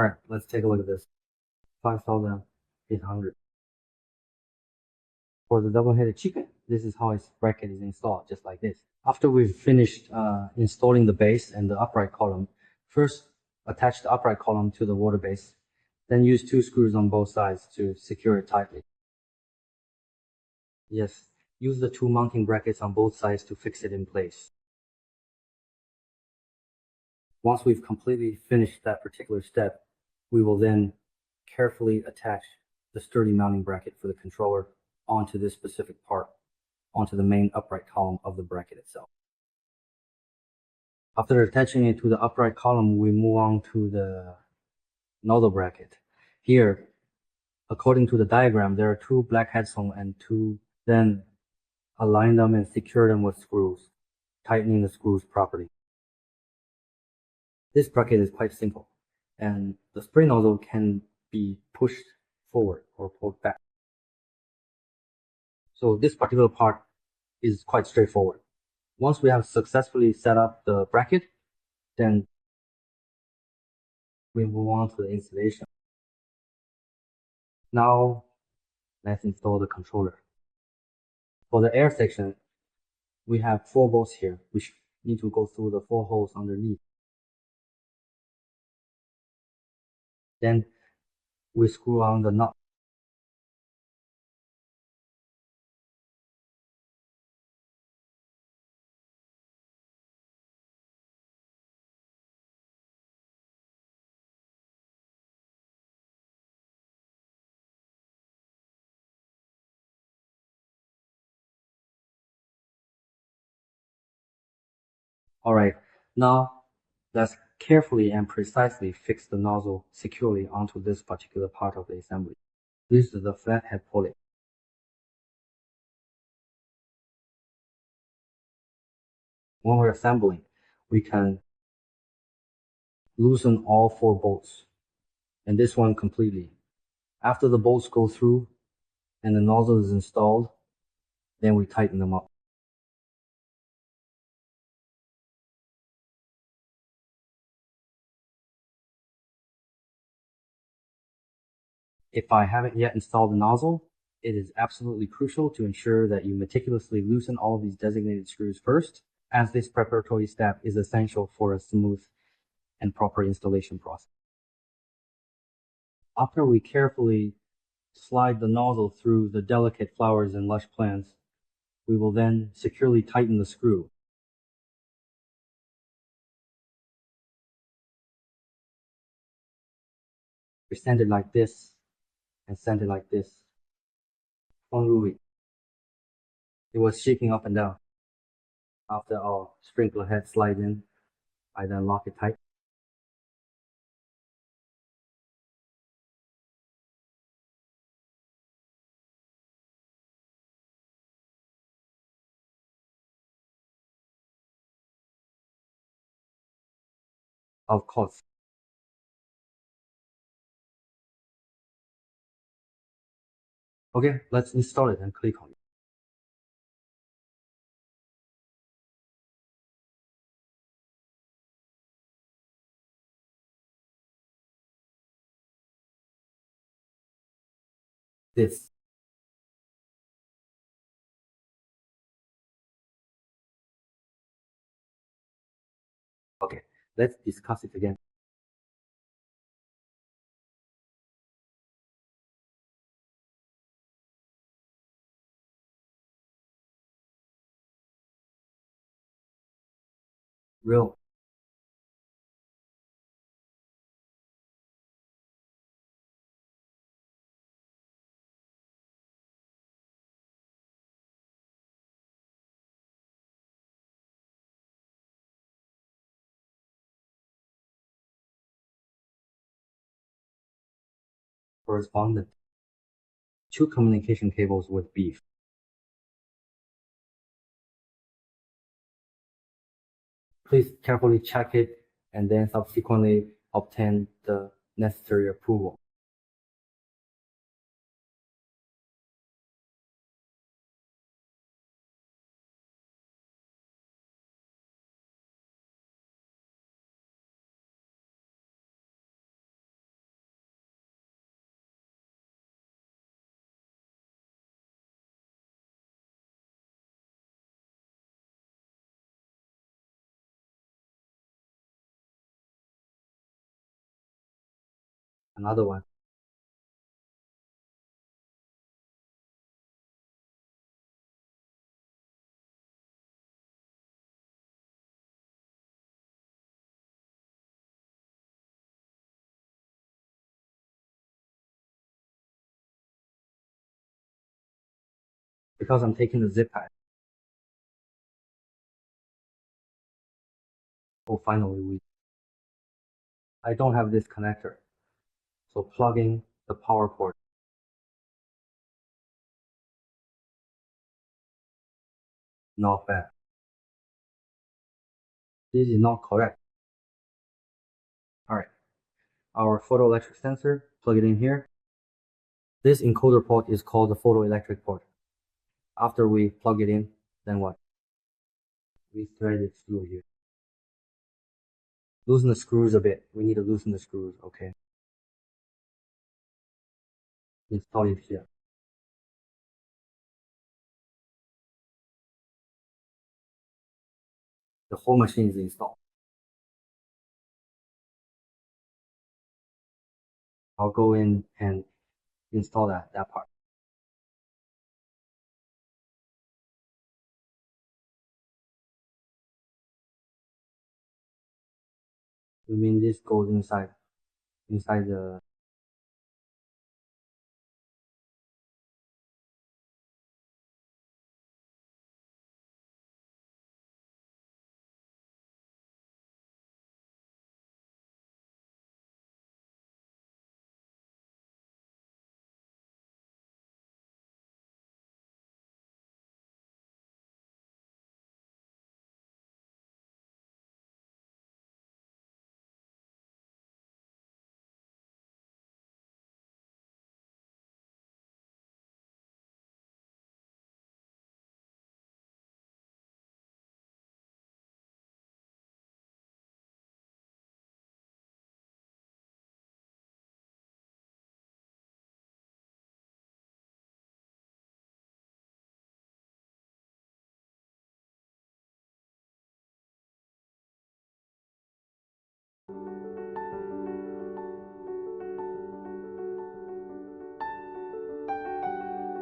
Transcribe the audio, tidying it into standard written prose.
Alright, let's take a look at this. 5,800. For the double-headed chicken, this is how its bracket is installed, just like this. After we've finished installing the base and the upright column, first attach the upright column to the water base, then use 2 screws on both sides to secure it tightly. Yes, use the 2 mounting brackets on both sides to fix it in place. Once we've completely finished that particular step, we will then carefully attach the sturdy mounting bracket for the controller onto this specific part, onto the main upright column of the bracket itself. After attaching it to the upright column, we move on to the nozzle bracket. Here, according to the diagram, there are 2 black headstones and 2. Then align them and secure them with screws, tightening the screws properly. This bracket is quite simple, and the spray nozzle can be pushed forward or pulled back. So this particular part is quite straightforward. Once we have successfully set up the bracket, then we move on to the installation. Now, let's install the controller. For the air section, we have 4 bolts here, which need to go through the 4 holes underneath. Then we screw on the nut. Alright, now let's carefully and precisely fix the nozzle securely onto this particular part of the assembly. This is the flathead pulley. When we're assembling, we can loosen all 4 bolts, and this one completely. After the bolts go through and the nozzle is installed, then we tighten them up. If I haven't yet installed the nozzle, it is absolutely crucial to ensure that you meticulously loosen all of these designated screws first, as this preparatory step is essential for a smooth and proper installation process. After we carefully slide the nozzle through the delicate flowers and lush plants, we will then securely tighten the screw. We send it like this and send it like this. It was shaking up and down. After our sprinkler head slides in, I then lock it tight. Of course. Okay, let's install it and click on it. This. Okay, let's discuss it again. Real. Correspondent. 2 communication cables with beef. Please carefully check it and then subsequently obtain the necessary approval. another one. Because I'm taking the zip pad. Oh, finally, I don't have this connector. So plugging the power port. Not bad. This is not correct. Alright. Our photoelectric sensor, plug it in here. This encoder port is called the photoelectric port. After we plug it in, then what? We thread it through here. Loosen the screws a bit. We need to loosen the screws, okay? Install it here. The whole machine is installed. I'll go in and install that part. You mean this goes inside the